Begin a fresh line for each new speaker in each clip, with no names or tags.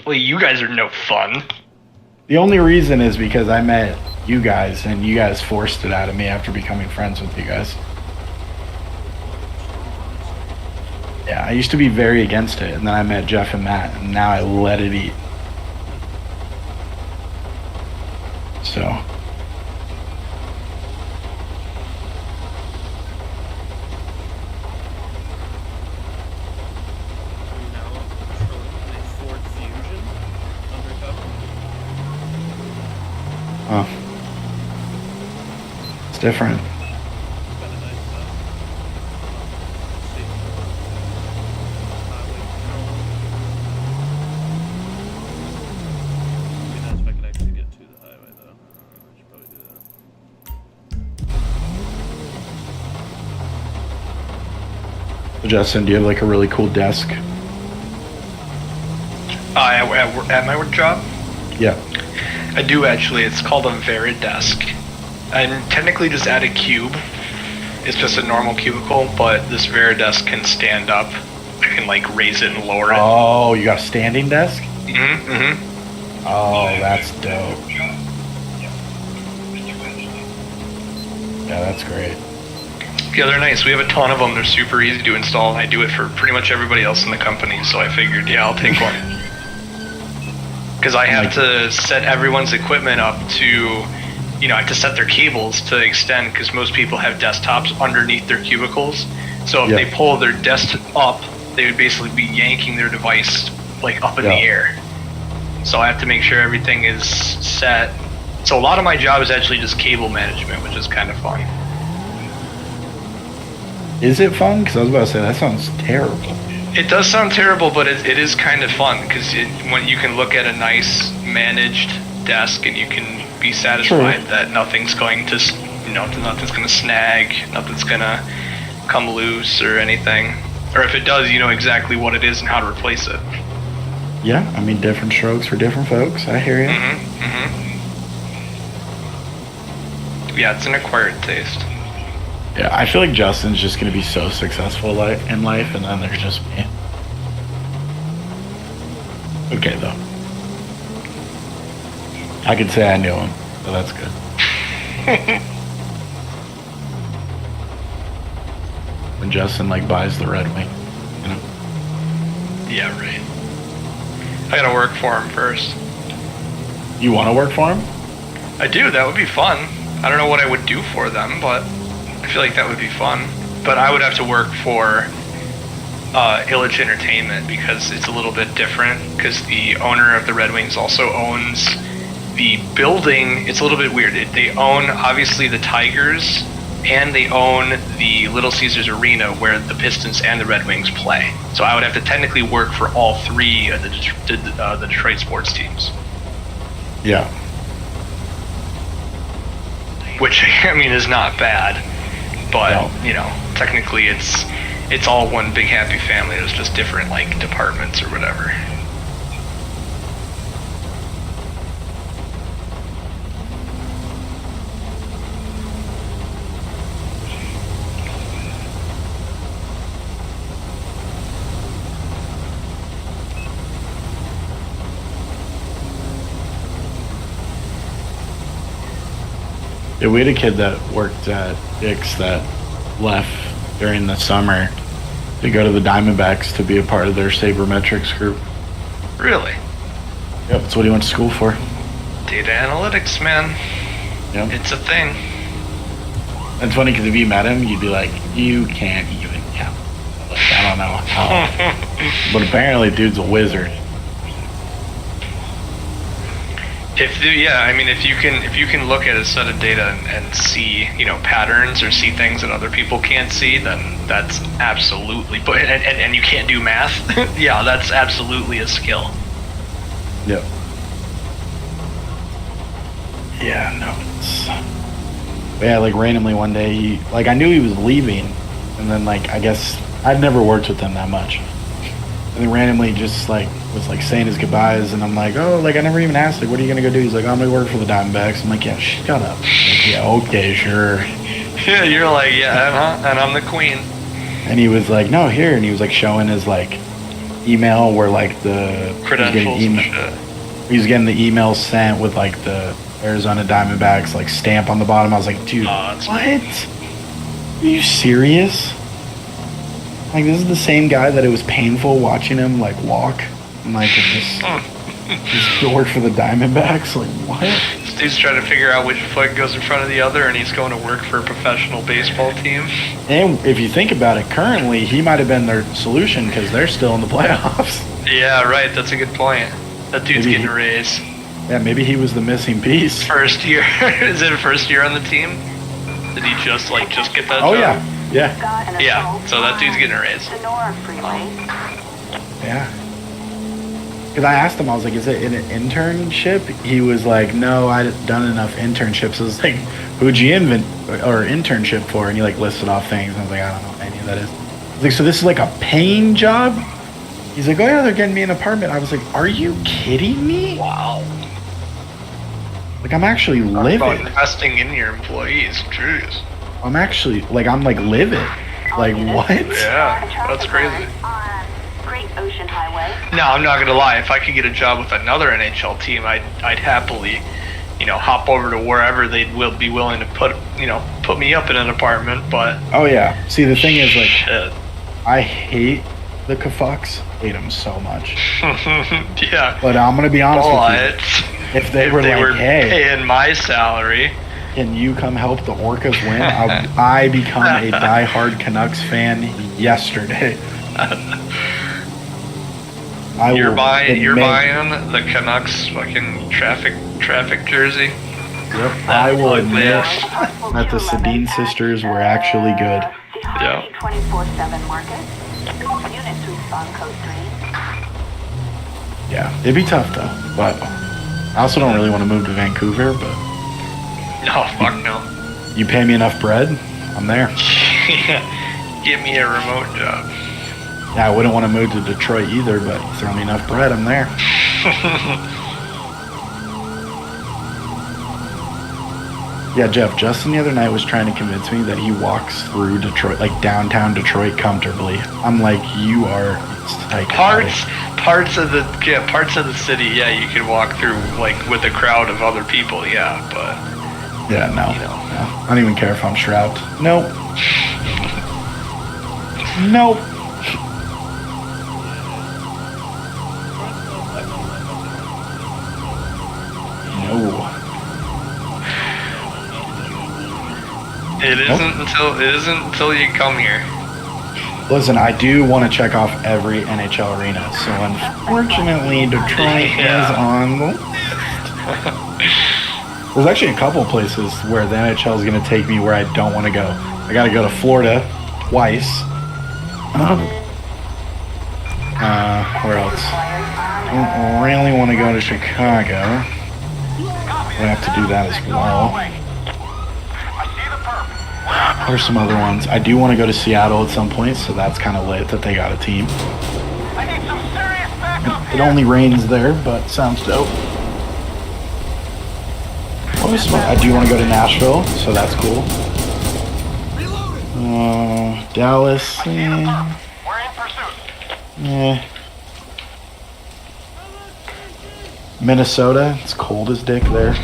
Well, you guys are no fun.
The only reason is because I met you guys, and you guys forced it out of me after becoming friends with you guys. Yeah, I used to be very against it, and then I met Jeff and Matt, and now I let it eat. So. Huh. It's different. Justin, do you have like a really cool desk?
At my work job?
Yeah.
I do actually. It's called a Veridesk. I'm technically just at a cube. It's just a normal cubicle, but this Veridesk can stand up. I can like raise it and lower it.
Oh, you got a standing desk?
Mm-hmm.
Oh, that's dope. Yeah, that's great.
Yeah, they're nice. We have a ton of them. They're super easy to install. I do it for pretty much everybody else in the company, so I figured, yeah, I'll take one. Because I have to set everyone's equipment up to, I have to set their cables to extend, because most people have desktops underneath their cubicles. So if they pull their desk up, they would basically be yanking their device like up in the air. So I have to make sure everything is set. So a lot of my job is actually just cable management, which is kind of fun.
Is it fun? Because I was about to say, that sounds terrible.
It does sound terrible, but it is kind of fun, because when you can look at a nice managed desk and you can be satisfied that nothing's going to, nothing's going to snag, nothing's going to come loose or anything. Or if it does, you know exactly what it is and how to replace it.
Yeah, I mean, different strokes for different folks. I hear you.
Yeah, it's an acquired taste.
Yeah, I feel like Justin's just going to be so successful in life, and then there's just me. Okay, though. I could say I knew him, so that's good. When Justin, buys the Red Wing,
Yeah, right. I gotta work for him first.
You want to work for him?
I do, that would be fun. I don't know what I would do for them, but I feel like that would be fun. But I would have to work for Illich Entertainment, because it's a little bit different, because the owner of the Red Wings also owns the building. It's a little bit weird. They own, obviously, the Tigers, and they own the Little Caesars Arena where the Pistons and the Red Wings play. So I would have to technically work for all three of the Detroit sports teams.
Yeah.
Which, I mean, is not bad. But, technically it's all one big happy family. There's just different, departments or whatever.
Yeah, we had a kid that worked at Dick's that left during the summer to go to the Diamondbacks to be a part of their sabermetrics group.
Really?
Yep, that's what he went to school for.
Data analytics, man.
Yep.
It's a thing.
It's funny because if you met him, you'd be like, you can't even count. I don't know how. But apparently, dude's a wizard.
If you can look at a set of data and see, patterns or see things that other people can't see, then that's absolutely, and you can't do math, yeah, that's absolutely a skill.
Yep. Yeah, no, it's... Yeah, randomly one day, I knew he was leaving, and then, I guess, I'd never worked with him that much. And then randomly just, was, saying his goodbyes, and I'm like, oh, I never even asked, what are you gonna go do? He's like, I'm gonna work for the Diamondbacks. I'm like, yeah, shut up. Yeah, okay, sure.
Yeah, you're like, yeah, and I'm the queen.
And he was like, no, here, and he was, showing his, email where like the
Credentials and shit.
He's getting the email sent with like the Arizona Diamondbacks like stamp on the bottom. I was like, dude, what? Are you serious? Like, this is the same guy that it was painful watching him like walk and like just work for the Diamondbacks. Like, what?
This dude's trying to figure out which foot goes in front of the other, and he's going to work for a professional baseball team.
And if you think about it, currently he might have been their solution because they're still in the playoffs.
Yeah, right. That's a good point. That dude's getting a raise.
Yeah, maybe he was the missing piece.
First year. Is it a first year on the team? Did he just get that job? Yeah, so that dude's getting a raise.
Yeah. Because I asked him, I was like, is it an internship? He was like, no, I'd done enough internships. I was like, who'd you internship for? And he like listed off things. And I was like, I don't know what any of that is. I was like, so this is like a paying job? He's like, oh yeah, they're getting me an apartment. I was like, are you kidding me?
Wow.
Like, I'm actually livid.
About investing in your employees, jeez.
I'm actually, like, I'm like livid. Like, what?
Yeah, that's crazy. No, I'm not gonna lie. If I could get a job with another NHL team, I'd happily, hop over to wherever they will be willing to put me up in an apartment. But
oh yeah, see the thing is like,
shit.
I hate the Kafucks. Hate them so much.
Yeah.
But I'm gonna be honest with you. If they were hey,
paying my salary,
can you come help the Orcas win? I become a diehard Canucks fan yesterday.
You're buying the Canucks fucking traffic jersey.
Yep. I will admit that the Sedin sisters were actually good.
Yeah.
24/7 market. Units respond code 3.
Yeah, it'd be tough though. But I also don't really want to move to Vancouver. But
no, fuck no.
You pay me enough bread, I'm there.
Give me a remote job.
Yeah, I wouldn't want to move to Detroit either, but you throw me enough bread, I'm there. Yeah, Jeff, Justin the other night was trying to convince me that he walks through Detroit, like downtown Detroit, comfortably. I'm like, you are psychotic.
Parts of the city, yeah, you could walk through like with a crowd of other people, yeah, but
yeah, no. I don't even care if I'm strapped. Nope. Nope. No.
It isn't until you come here.
Listen, I do want to check off every NHL arena, so unfortunately Detroit is on the list. There's actually a couple places where the NHL is going to take me where I don't want to go. I got to go to Florida twice. Where else? I don't really want to go to Chicago. I have to do that as well. There's some other ones. I do want to go to Seattle at some point, so that's kind of lit that they got a team. It only rains there, but sounds dope. I do want to go to Nashville, so that's cool. Dallas. Minnesota. It's cold as dick there.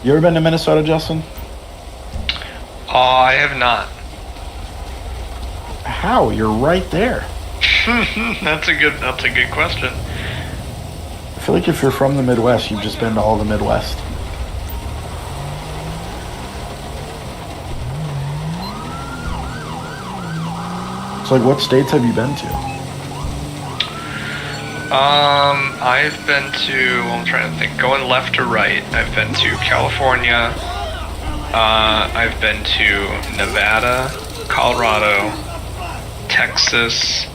You ever been to Minnesota, Justin?
I have not.
How? You're right there.
That's a good question.
I feel like if you're from the Midwest, you've just been to all the Midwest. So, like, what states have you been to?
I've been to, I'm trying to think, going left to right, I've been to California, I've been to Nevada, Colorado, Texas,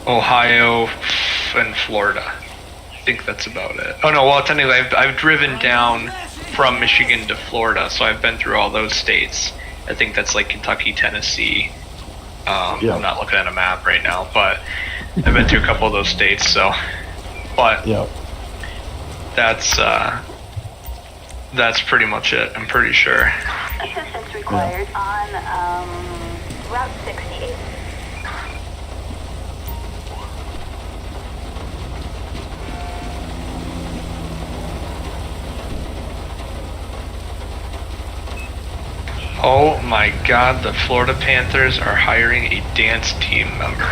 Ohio, and Florida. I think that's about it. Oh no, well technically I've driven down from Michigan to Florida, so I've been through all those states. I think that's like Kentucky, Tennessee.
Yeah.
I'm not looking at a map right now, but I've been to a couple of those states, so. But
yeah.
That's pretty much it. I'm pretty sure.
required on Route 68.
Oh my God, the Florida Panthers are hiring a dance team member.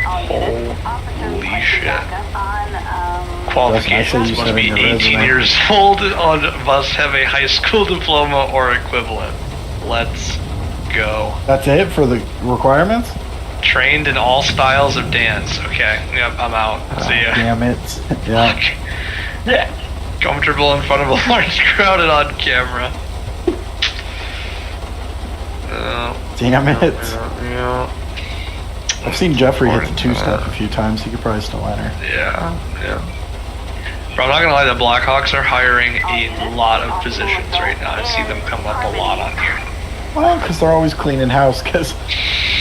Holy shit. Qualifications must be 18 years old and must have a high school diploma or equivalent. Let's go.
That's it for the requirements?
Trained in all styles of dance. Okay, yep, I'm out. See ya.
Damn it. Yeah.
Yeah. Comfortable in front of a large crowd and on camera.
Damn it.
Yeah.
I've seen Jeffrey hit the two-step a few times. He could probably still enter.
Yeah. Bro, I'm not gonna lie, the Blackhawks are hiring a lot of positions right now. I see them come up a lot on here.
Well, because they're always cleaning house, because,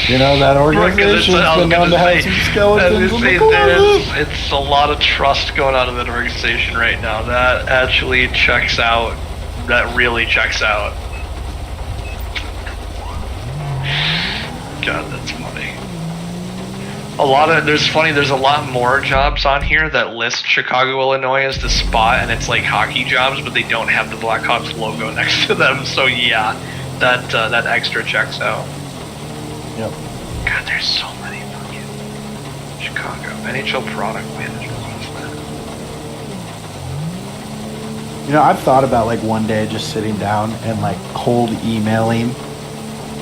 you know, that organization's been known to have some skeletons in the closet.
It's a lot of trust going on in that organization right now. That actually checks out. That really checks out. God, that's funny. There's a lot more jobs on here that list Chicago, Illinois as the spot, and it's like hockey jobs, but they don't have the Blackhawks logo next to them, so yeah, that extra checks out.
Yep.
God, there's so many fucking Chicago. NHL product management.
You know, I've thought about, like, one day just sitting down and, like, cold emailing,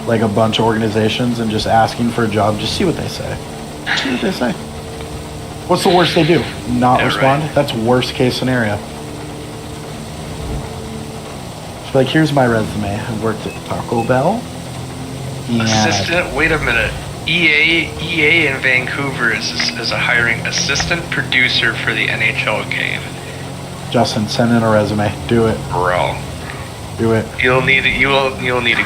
like, a bunch of organizations and just asking for a job, just see what they say. See what they say. What's the worst they do? Not respond? Right. That's worst case scenario. So, like, here's my resume. I worked at Taco Bell.
Assistant, wait a minute. EA in Vancouver is a hiring assistant producer for the NHL game.
Justin, send in a resume. Do it.
Bro.
Do it.
You'll need a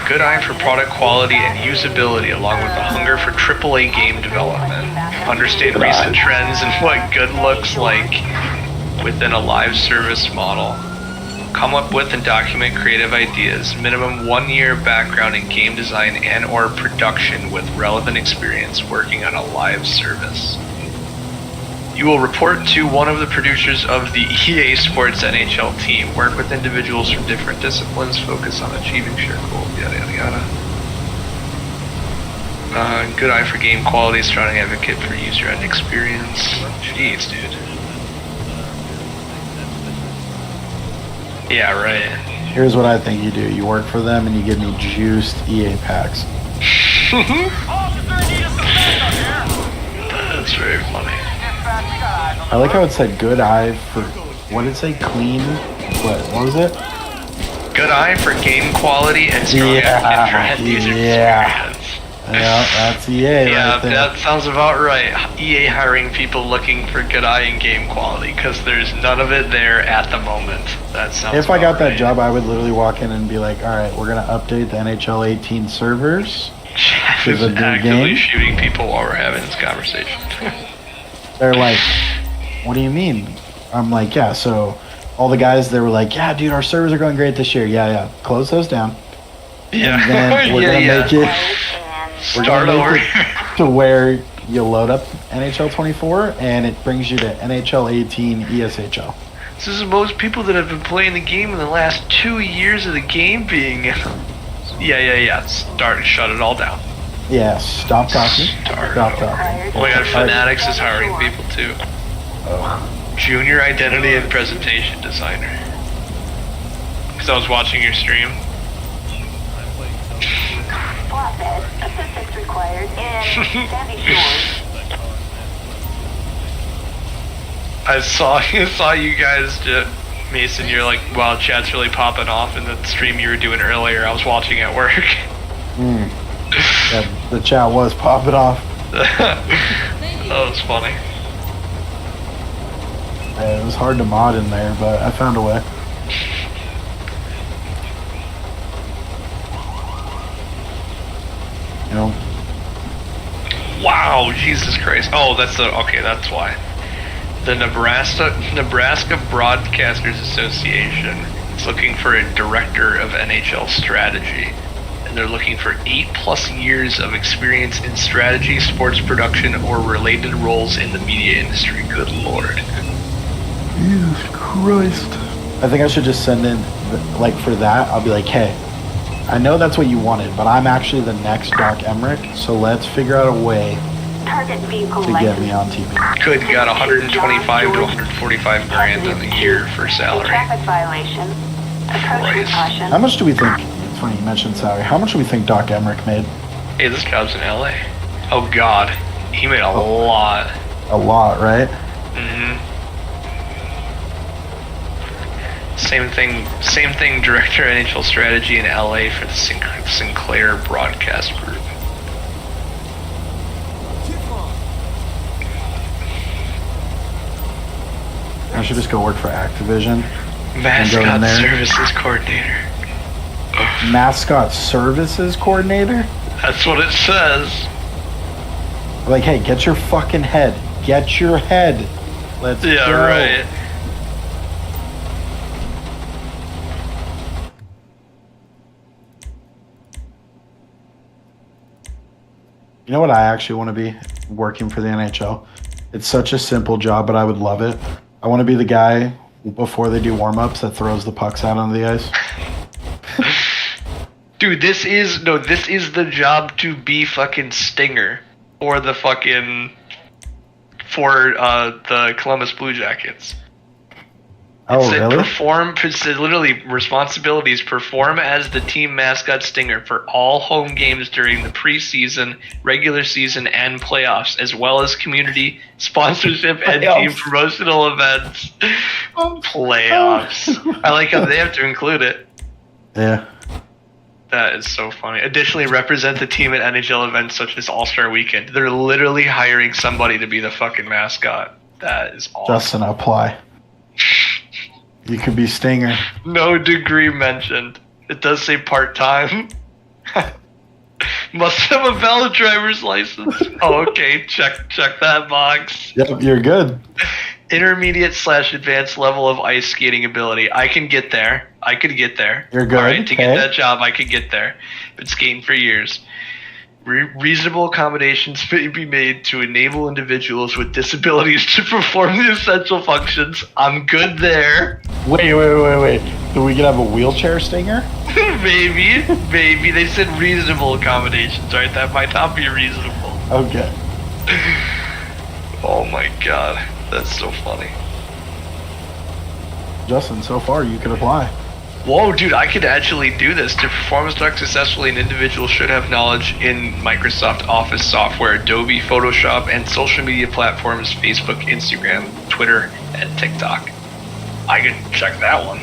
good eye for product quality and usability, along with a hunger for AAA game development. Understand recent trends and what good looks like within a live service model. Come up with and document creative ideas. Minimum 1 year background in game design and/or production with relevant experience working on a live service. You will report to one of the producers of the EA Sports NHL team. Work with individuals from different disciplines. Focus on achieving shared goals. Yada yada yada. Good eye for game quality. Strong advocate for user end experience. Jeez, dude. Yeah, right.
Here's what I think you do. You work for them and you give me juiced EA packs.
That's very funny.
I like how it said good eye for, what did it say? Clean? What was it?
Good eye for game quality and strong advocate for end user experience.
Yeah, that's EA
yeah,
right there.
That sounds about right. EA hiring people looking for good eye and game quality, because there's none of it there at the moment. That sounds
If I got
right.
that job, I would literally walk in and be like, alright, we're going to update the NHL 18 servers.
Jeff is actively shooting people while we're having this conversation.
They're like, what do you mean? I'm like, yeah, so all the guys, they were like, yeah, dude, our servers are going great this year. Yeah. Close those down.
Yeah.
And then we're going to make it...
Start over.
To where you load up NHL 24 and it brings you to NHL 18 ESHL.
This is most people that have been playing the game in the last 2 years of the game being... Yeah. Shut it all down.
Yeah, stop talking. Stop talking.
Oh my god, Fanatics is hiring people too.
Oh.
Junior identity and presentation designer. Because I was watching your stream.
Assistance required in Sandy Shores.
I saw you guys, Mason. You're like, wow, chat's really popping off in the stream you were doing earlier. I was watching at work.
Yeah, the chat was popping off.
That was funny.
Yeah, it was hard to mod in there, but I found a way. You know.
Wow, Jesus Christ. Oh, that's why. The Nebraska Broadcasters Association is looking for a director of NHL strategy. and they're looking for 8+ years of experience in strategy, sports production, or related roles in the media industry. Good lord.
Jesus Christ. I think I should just send in, like, for that, I'll be like, hey, I know that's what you wanted, but I'm actually the next Doc Emmerich, so let's figure out a way
Target vehicle
to get me on TV.
Good, got 125 to 145 grand a year for salary.
Traffic violation. Approach with caution.
How much do we think, it's funny you mentioned salary, how much do we think Doc Emmerich made?
Hey, this job's in LA. Oh god, he made a lot.
A lot, right?
Mm-hmm. Same thing, director of NHL strategy in LA for the Sinclair broadcast group.
I should just go work for Activision.
Mascot services coordinator.
Mascot services coordinator?
That's what it says.
Like, hey, get your fucking head. Get your head. Let's go.
Yeah, right.
You know what I actually want to be? Working for the NHL. It's such a simple job, but I would love it. I want to be the guy before they do warm-ups that throws the pucks out onto the ice.
Dude, this is the job to be fucking Stinger or the fucking for the Columbus Blue Jackets.
Oh,
It said
really?
literally responsibilities: perform as the team mascot Stinger for all home games during the preseason, regular season, and playoffs, as well as community sponsorship and team promotional events. Playoffs. I like how they have to include it.
Yeah.
That is so funny. Additionally, represent the team at NHL events such as All-Star Weekend. They're literally hiring somebody to be the fucking mascot. That is awesome.
Justin, apply. You could be Stinger.
No degree mentioned. It does say part-time. Must have a valid driver's license. Oh, okay. Check that box.
Yep, you're good.
Intermediate/advanced level of ice skating ability. I can get there. I could get there.
You're good.
All right, to get
Okay.
that job, I could get there. Been skating for years. Reasonable accommodations may be made to enable individuals with disabilities to perform the essential functions. I'm good there.
Wait. So we could have a wheelchair Stinger?
Maybe. They said reasonable accommodations, right? That might not be reasonable.
Okay.
Oh my god. That's so funny.
Justin, so far you could apply.
Whoa, dude, I could actually do this. To perform this task successfully, an individual should have knowledge in Microsoft Office software, Adobe, Photoshop, and social media platforms, Facebook, Instagram, Twitter, and TikTok. I could check that one.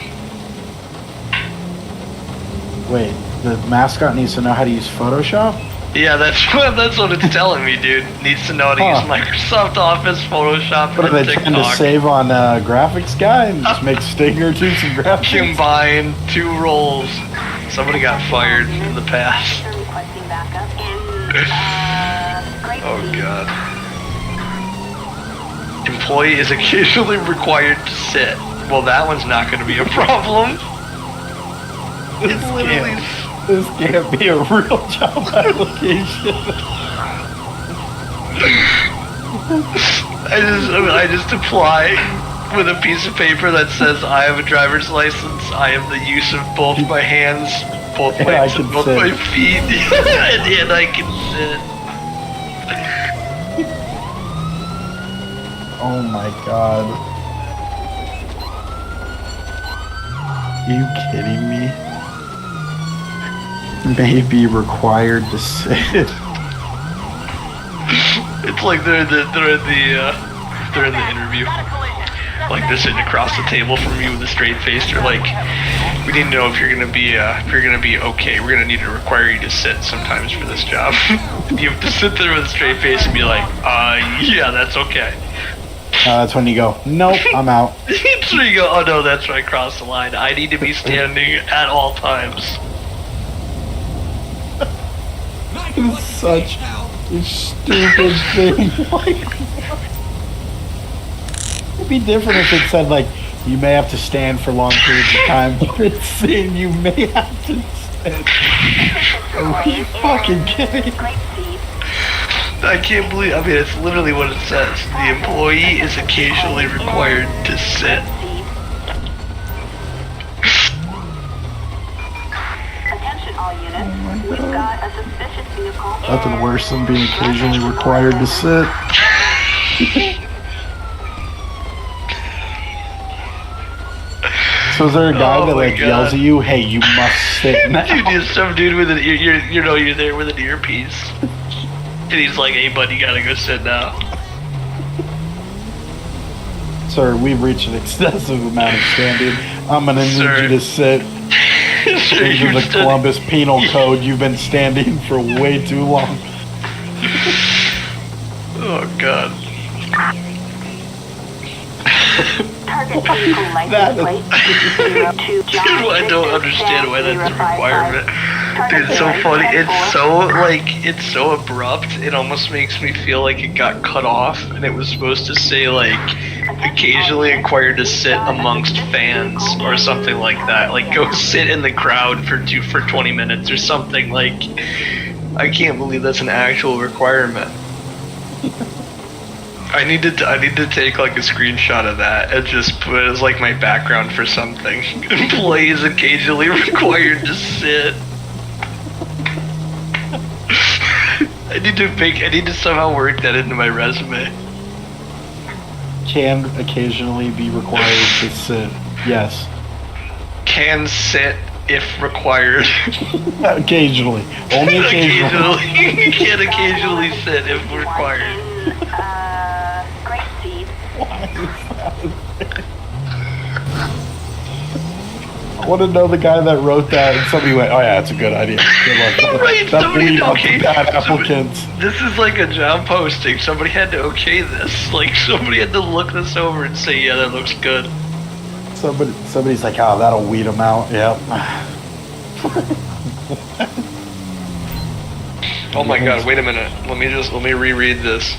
Wait, the mascot needs to know how to use Photoshop?
Yeah, that's what it's telling me, dude. Needs to know how to use Microsoft Office, Photoshop,
What are
and
they
TikTok.
trying to save on graphics guy and just make Stinger do some graphics?
Combine two roles. Somebody got fired in the past.
Requesting backup in Great
Oh
Sea.
god. Employee is occasionally required to sit. Well, that one's not going to be a problem. It's literally.
This can't be a real job application.
I just apply with a piece of paper that says I have a driver's license. I have the use of both my hands, both my
I
hands,
can
and both
sit.
my feet, and I can sit.
Oh my god. You kidding me? May be required to sit.
It's like they're in the interview. Like they're sitting across the table from you with a straight face. They're like, we need to know if you're gonna be okay. We're gonna need to require you to sit sometimes for this job. You have to sit there with a straight face and be like, yeah, that's okay.
That's when you go, nope, I'm out.
So you go, oh no, that's where I crossed the line. I need to be standing at all times.
It's such a stupid thing. Like, it'd be different if it said, like, you may have to stand for long periods of time, but it's saying you may have to Are we fucking kidding?
Great speed.
I can't believe, I mean, it's literally what it says. The employee is occasionally required to sit.
Attention all units. We've got a suspicious vehicle.
Nothing worse than being occasionally required to sit. So is there a guy
Oh
that
my
like
God.
yells at you, "Hey, you must sit now"?
Dude, there's some dude with an ear, you're there with an earpiece. And he's like, hey bud, you gotta go sit now.
Sir, we've reached an excessive amount of standing. I'm gonna need
Sir.
you to sit.
Sir,
Under
you're
the
studying-
Columbus Penal Code, you've been standing for way too long.
Oh god.
Target vehicle
That
license
is-
plate 02 John
Dude, I don't
Victor
understand why that's a
055.
requirement. Dude, it's so funny. It's so abrupt. It almost makes me feel like it got cut off, and it was supposed to say like occasionally required to sit amongst fans or something like that. Like go sit in the crowd for 20 minutes or something. Like I can't believe that's an actual requirement. I need to take like a screenshot of that and just put it as like my background for something. Employees occasionally required to sit. I need to somehow work that into my resume.
Can occasionally be required to sit. Yes.
Can sit if required.
Occasionally. Only occasionally.
Occasionally. Can occasionally sit if required.
Great speed.
I want to know the guy that wrote that, and somebody went, "Oh yeah, it's a good idea. Good luck."
Right,
That's
somebody
weed up
okayed-
to bad
somebody-
applicants.
This is like a job posting. Somebody had to okay this. Like somebody had to look this over and say, yeah, that looks good.
Somebody's like, "Oh, that'll weed them out." Yep.
Oh my god, wait a minute. Let me reread this.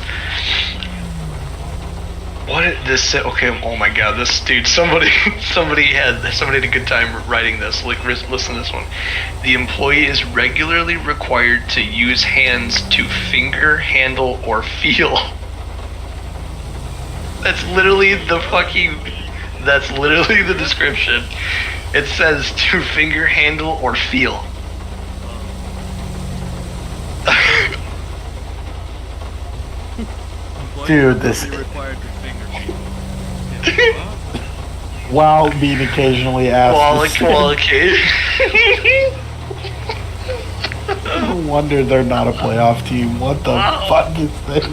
What did this say? Okay, oh my god, this dude, somebody had a good time writing this. Like, listen to this one. The employee is regularly required to use hands to finger, handle, or feel. That's literally the description. It says to finger, handle, or feel.
Dude, this while being occasionally asked. to
Well,
sit.
okay.
No wonder they're not a playoff team. What the fuck is this?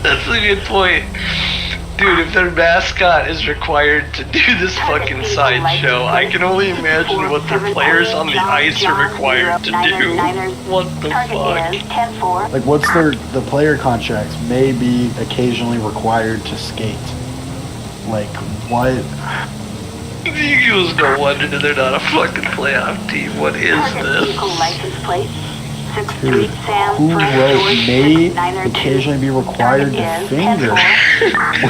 That's a good point. Dude, if their mascot is required to do this fucking sideshow, I can only imagine what their players on the ice are required to do. What the
Target
fuck?
is 10-4.
Like, what's the player contracts may be occasionally required to skate. Like, what?
The Eagles, no wonder they're not a fucking playoff team. What is
Target
this?
vehicle license plate 6th
Dude,
Street, Sam
who
Fred
wrote
George
may
6902.
occasionally be required
Target
to
is
finger?
10-4.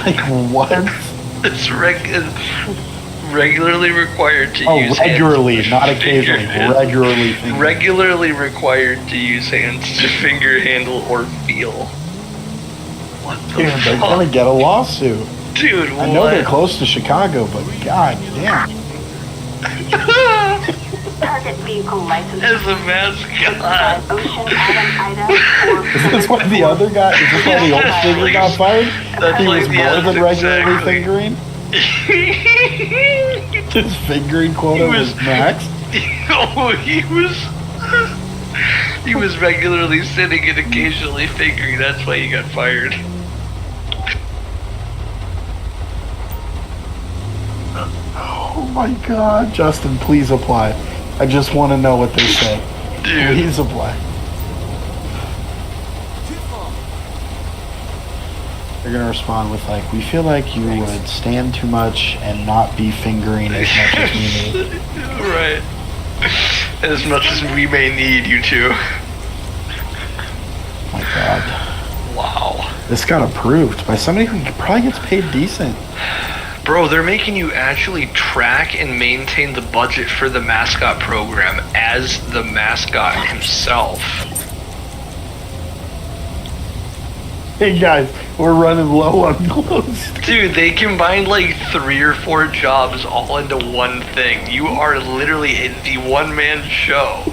Like, what?
It's regularly required to
Oh,
use
regularly,
hands to
not
finger
occasionally.
hand-
Regularly finger.
Regularly required to use hands to finger, handle, or feel. What the
Dude, they're
fuck?
gonna get a lawsuit.
Dude,
I know they're
what?
close to Chicago, but god damn.
Target vehicle license
As a mascot.
Ocean Adam Ida
Is this why the other guy, is this why the old finger got fired?
That's
He
like
was
the
more
answer,
than regularly
exactly.
fingering? His fingering quota
He
was
was-
max?
Oh, he was regularly sitting and occasionally fingering. That's why he got fired.
Oh my god. Justin, please apply. I just want to know what they say.
Dude.
Please apply. They're gonna respond with like, we feel like you would stand too much and not be fingering as much as we need.
Right. As much as we may need you to.
My god.
Wow.
This got approved by somebody who probably gets paid decent.
Bro, they're making you actually track and maintain the budget for the mascot program as the mascot himself.
Hey guys, we're running low on clothes.
Dude, they combined like 3 or 4 jobs all into one thing. You are literally the one-man show.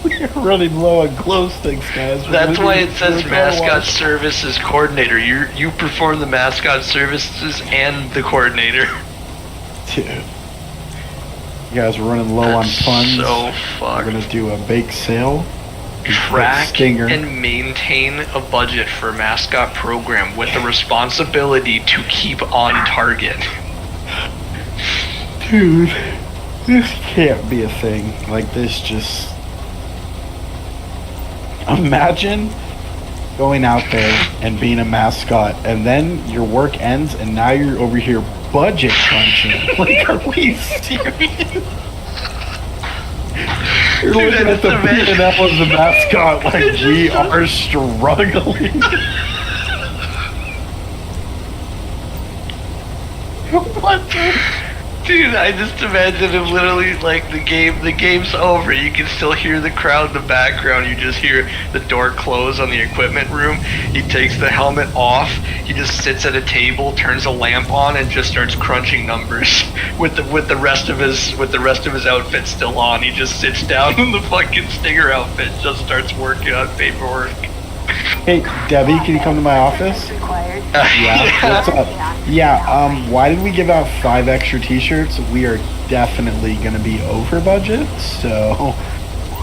We're running low on clothes things, guys.
That's why it says mascot services coordinator. You perform the mascot services and the coordinator.
Dude. You guys, we're running low on funds.
So fucked.
We're gonna do a bake sale.
Track
Stinger.
and maintain a budget for mascot program with the responsibility to keep on target.
Dude, this can't be a thing. Like this just... Imagine going out there and being a mascot and then your work ends and now you're over here budget crunching. Like, are we serious? You're
Dude,
looking at the P&L as the mascot like we are struggling. What the?
Dude, I just imagine him literally like the game's over. You can still hear the crowd in the background. You just hear the door close on the equipment room. He takes the helmet off. He just sits at a table, turns a lamp on, and just starts crunching numbers with the rest of his outfit still on. He just sits down in the fucking Stinger outfit, just starts working on paperwork.
Hey, Debbie, can you come to my office?
Required.
Yeah, what's up? Yeah, why did we give out 5 extra t-shirts? We are definitely gonna be over budget, so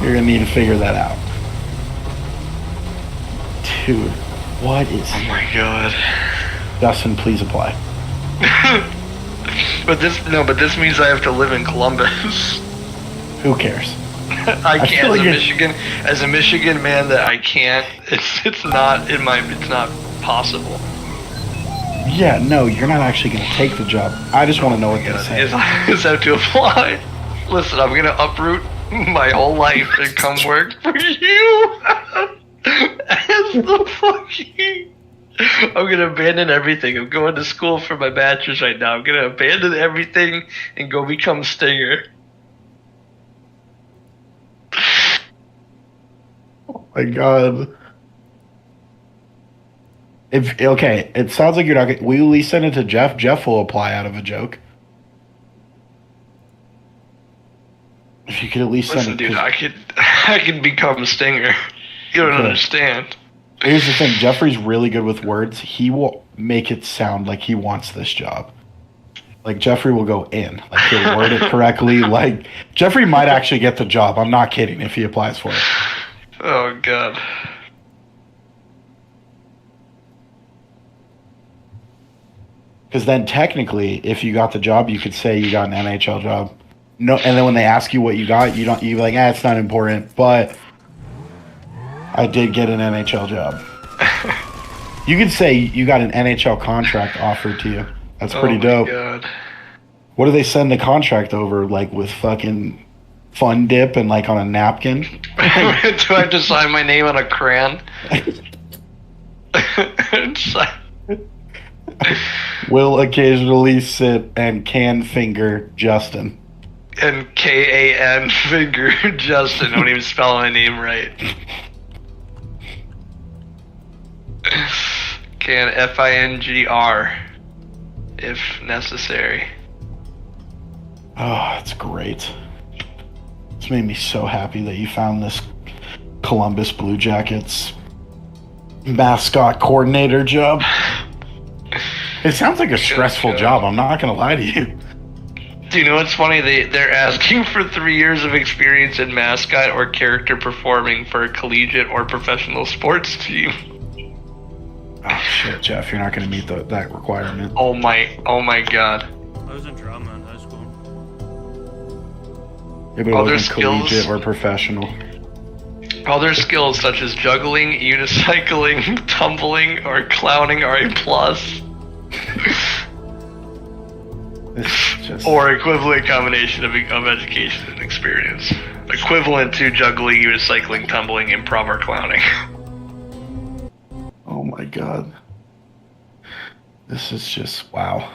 you're gonna need to figure that out. Dude, what is...
Oh my god.
Dustin, please apply.
But this means I have to live in Columbus.
Who cares?
I can't,
feel like
as a Michigan man, that I can't. It's not possible.
Yeah, no, you're not actually gonna take the job. I just want to know what they say.
Is have to apply? Listen, I'm gonna uproot my whole life and come work for you. As the fucking... I'm gonna abandon everything. I'm going to school for my bachelor's right now. I'm gonna abandon everything and go become Stinger.
Oh my god. Okay, it sounds like you're not gonna... Will you at least send it to Jeff? Jeff will apply out of a joke. If you could at least
Listen,
send it...
dude, I could become Stinger. You don't understand.
Here's the thing, Jeffrey's really good with words. He will make it sound like he wants this job. Like, Jeffrey will go in. Like, he'll word it correctly. Like, Jeffrey might actually get the job. I'm not kidding if he applies for it.
Oh, God.
Because then technically, if you got the job, you could say you got an NHL job. No, and then when they ask you what you got, you're like, it's not important, but I did get an NHL job. You could say you got an NHL contract offered to you. That's pretty dope.
God.
What do they send the contract over, like with fucking Fun Dip and like on a napkin?
Do I have to sign my name on a crayon?
Will occasionally sit and can finger Justin.
And K-A-N finger Justin. Don't even spell my name right. Can F-I-N-G-R if necessary.
Oh, it's great. It's made me so happy that you found this Columbus Blue Jackets mascot coordinator job. It sounds like a stressful job, I'm not gonna lie to you.
Do you know what's funny? They're asking for 3 years of experience in mascot or character performing for a collegiate or professional sports team.
Oh shit, Jeff, you're not gonna meet that requirement.
Oh my god.
I was in drama in high school.
Yeah, but it
Other
wasn't
skills?
collegiate or professional.
Other skills such as juggling, unicycling, tumbling, or clowning are a plus.
It's just...
Or equivalent combination of education and experience. Equivalent to juggling, unicycling, tumbling, improv, or clowning.
Oh my god. This is just, wow.